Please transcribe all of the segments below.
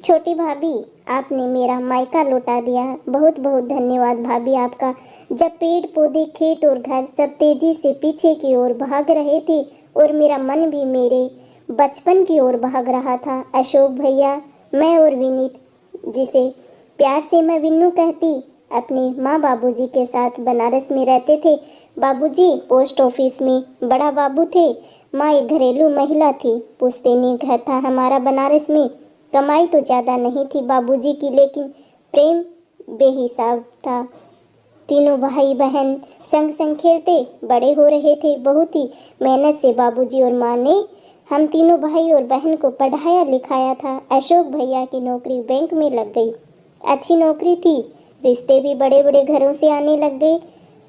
छोटी भाभी, आपने मेरा मायका लौटा दिया। बहुत बहुत धन्यवाद भाभी आपका। जब पेड़ पौधे खेत और घर सब तेजी से पीछे की ओर भाग रहे थे और मेरा मन भी मेरे बचपन की ओर भाग रहा था। अशोक भैया, मैं और विनीत, जिसे प्यार से मैं विन्नू कहती, अपने माँ बाबूजी के साथ बनारस में रहते थे। बाबूजी पोस्ट ऑफिस में बड़ा बाबू थे, माँ एक घरेलू महिला थी। पुश्तैनी घर था हमारा बनारस में। कमाई तो ज़्यादा नहीं थी बाबूजी की, लेकिन प्रेम बेहिसाब था। तीनों भाई बहन संग संग खेलते बड़े हो रहे थे। बहुत ही मेहनत से बाबूजी और माँ ने हम तीनों भाई और बहन को पढ़ाया लिखाया था। अशोक भैया की नौकरी बैंक में लग गई। अच्छी नौकरी थी, रिश्ते भी बड़े बड़े घरों से आने लग गए।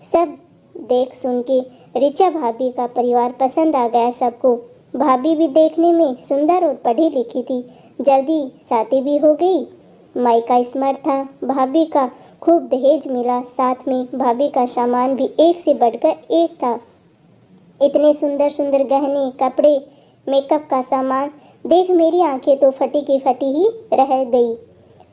सब देख सुन के ऋचा भाभी का परिवार पसंद आ गया सबको। भाभी भी देखने में सुंदर और पढ़ी लिखी थी। जल्दी शादी भी हो गई। मायका स्मार्ट था। भाभी का खूब दहेज मिला। साथ में भाभी का सामान भी एक से बढ़कर एक था। इतने सुंदर सुंदर गहने, कपड़े, मेकअप का सामान देख मेरी आंखें तो फटी की फटी ही रह गई।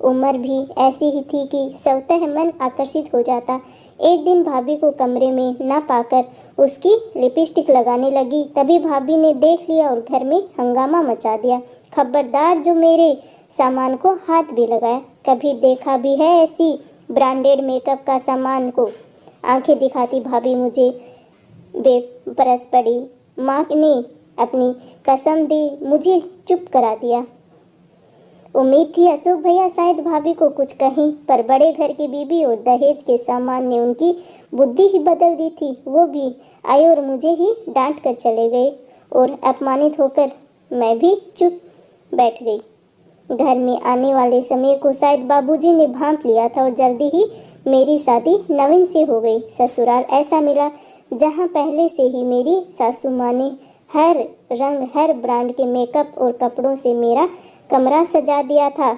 उम्र भी ऐसी ही थी कि स्वतः मन आकर्षित हो जाता। एक दिन भाभी को कमरे में ना पाकर उसकी लिपस्टिक लगाने लगी। तभी भाभी ने देख लिया और घर में हंगामा मचा दिया। खबरदार जो मेरे सामान को हाथ भी लगाया। कभी देखा भी है ऐसी ब्रांडेड मेकअप का सामान को? आंखें दिखाती भाभी मुझे बेबस पड़ी। माँ ने अपनी कसम दी, मुझे चुप करा दिया। उम्मीद थी अशोक भैया शायद भाभी को कुछ कहीं, पर बड़े घर की बीबी और दहेज के सामान ने उनकी बुद्धि ही बदल दी थी। वो भी आए और मुझे ही डांट कर चले गए और अपमानित होकर मैं भी चुप बैठ गई। घर में आने वाले समय को शायद बाबूजी ने भांप लिया था और जल्दी ही मेरी शादी नवीन से हो गई। ससुराल ऐसा मिला जहाँ पहले से ही मेरी सासू माँ ने हर रंग हर ब्रांड के मेकअप और कपड़ों से मेरा कमरा सजा दिया था।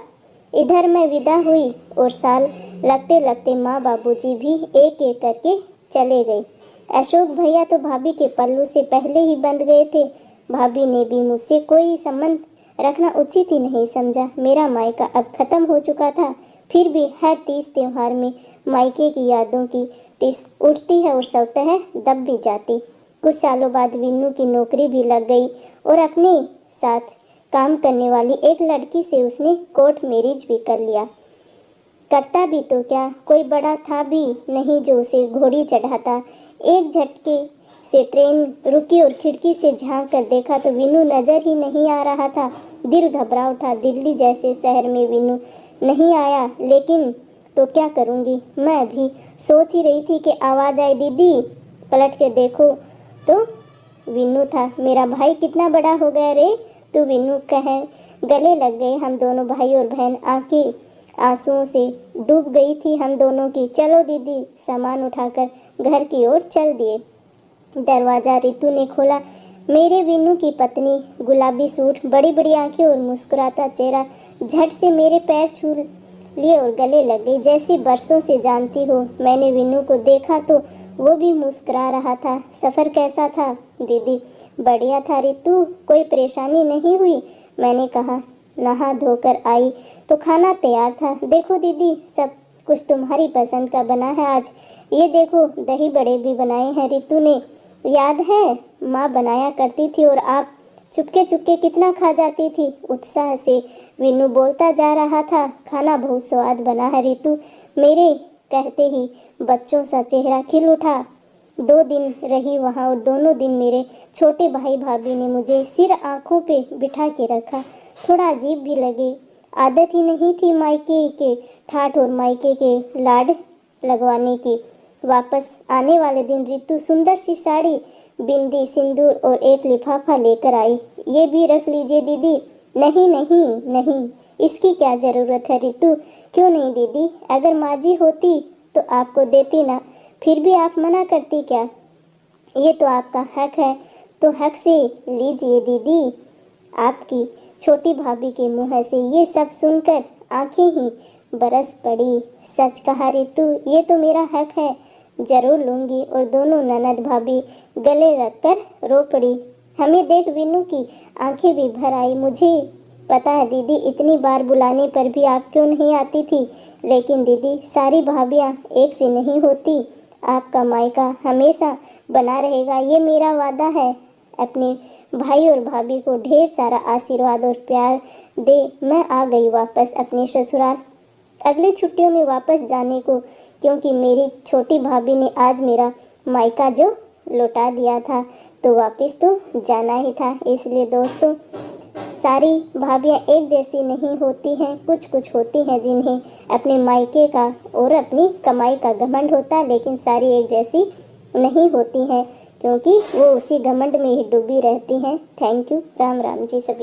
इधर मैं विदा हुई और साल लगते लगते माँ बाबूजी भी एक एक करके चले गए। अशोक भैया तो भाभी के पल्लू से पहले ही बंध गए थे। भाभी ने भी मुझसे कोई संबंध रखना उचित ही नहीं समझा। मेरा मायका अब खत्म हो चुका था, फिर भी हर तीज त्योहार में मायके की यादों की टिस उठती है और स्वतः दब भी जाती। कुछ सालों बाद विन्नू की नौकरी भी लग गई और अपने साथ काम करने वाली एक लड़की से उसने कोर्ट मैरिज भी कर लिया। करता भी तो क्या, कोई बड़ा था भी नहीं जो उसे घोड़ी चढ़ाता। एक झटके से ट्रेन रुकी और खिड़की से झांक कर देखा तो विन्नू नजर ही नहीं आ रहा था। दिल घबरा उठा। दिल्ली जैसे शहर में विन्नू नहीं आया, लेकिन तो क्या करूँगी। मैं भी सोच ही रही थी कि आवाज़ आई, दीदी पलट के देखो तो विन्नू था। मेरा भाई कितना बड़ा हो गया रे तू, विन्नू कहे। गले लग गए हम दोनों भाई और बहन। आंखें आंसुओं से डूब गई थी हम दोनों की। चलो दीदी, सामान उठाकर घर की ओर चल दिए। दरवाज़ा रितु ने खोला। मेरे विन्नू की पत्नी, गुलाबी सूट, बड़ी बड़ी आंखें और मुस्कुराता चेहरा, झट से मेरे पैर छू लिए और गले लग गई। जैसे बरसों से जानती हो। मैंने विन्नू को देखा तो वो भी मुस्कुरा रहा था। सफ़र कैसा था दीदी? बढ़िया था रितु, कोई परेशानी नहीं हुई? मैंने कहा। नहा धोकर आई तो खाना तैयार था। देखो दीदी, सब कुछ तुम्हारी पसंद का बना है आज। ये देखो, दही बड़े भी बनाए हैं रितु ने। याद है माँ बनाया करती थी और आप चुपके चुपके कितना खा जाती थी। उत्साह से विन्नू बोलता जा रहा था। खाना बहुत स्वाद बना है रितु, मेरे कहते ही बच्चों सा चेहरा खिल उठा। 2 दिन रही वहाँ और दोनों दिन मेरे छोटे भाई भाभी ने मुझे सिर आँखों पे बिठा के रखा। थोड़ा अजीब भी लगे, आदत ही नहीं थी मायके के ठाठ और मायके के लाड लगवाने की। वापस आने वाले दिन रितु सुंदर सी साड़ी, बिंदी, सिंदूर और एक लिफाफा लेकर आई। ये भी रख लीजिए दीदी। नहीं नहीं नहीं, इसकी क्या ज़रूरत है रितु? क्यों नहीं दीदी, अगर माँ जी होती तो आपको देती ना, फिर भी आप मना करती क्या? ये तो आपका हक है, तो हक से लीजिए दीदी। आपकी छोटी भाभी के मुँह से ये सब सुनकर आंखें ही बरस पड़ी। सच कहा रितु, ये तो मेरा हक है, जरूर लूँगी। और दोनों ननद भाभी गले रखकर रो पड़ी। हमें देख विन्नू की आंखें भी भर आई। मुझे पता है दीदी, इतनी बार बुलाने पर भी आप क्यों नहीं आती थी। लेकिन दीदी, सारी भाभियाँ एक सी नहीं होती। आपका मायका हमेशा बना रहेगा, ये मेरा वादा है। अपने भाई और भाभी को ढेर सारा आशीर्वाद और प्यार दे। मैं आ गई वापस अपने ससुराल, अगली छुट्टियों में वापस जाने को, क्योंकि मेरी छोटी भाभी ने आज मेरा मायका जो लौटा दिया था, तो वापस तो जाना ही था। इसलिए दोस्तों, सारी भाभियाँ एक जैसी नहीं होती हैं। कुछ कुछ होती हैं जिन्हें अपने मायके का और अपनी कमाई का घमंड होता है, लेकिन सारी एक जैसी नहीं होती हैं, क्योंकि वो उसी घमंड में ही डूबी रहती हैं। Thank you. राम राम जी सभी।